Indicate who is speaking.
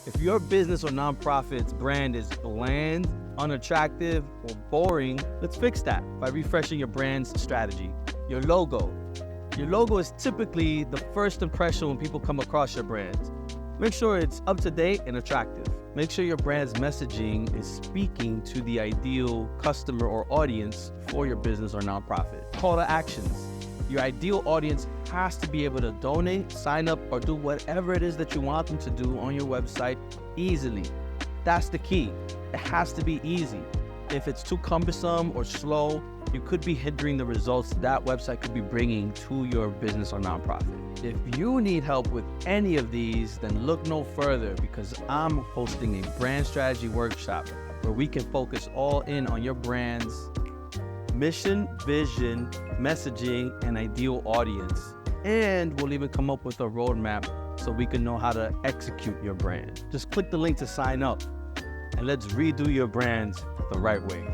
Speaker 1: If your business or nonprofit's brand is bland, unattractive, or boring, let's fix that by refreshing your brand's strategy. Your logo. Your logo is typically the first impression when people come across your brand. Make sure it's up to date and attractive. Make sure your brand's messaging is speaking to the ideal customer or audience for your business or nonprofit. Call to actions. Your ideal audience has to be able to donate, sign up, or do whatever it is that you want them to do on your website easily. That's the key. It has to be easy. If it's too cumbersome or slow, you could be hindering the results that website could be bringing to your business or nonprofit. If you need help with any of these, then look no further, because I'm hosting a brand strategy workshop where we can focus all in on your brand's mission, vision, messaging, and ideal audience. And we'll even come up with a roadmap so we can know how to execute your brand. Just click the link to sign up, and let's redo your brand the right way.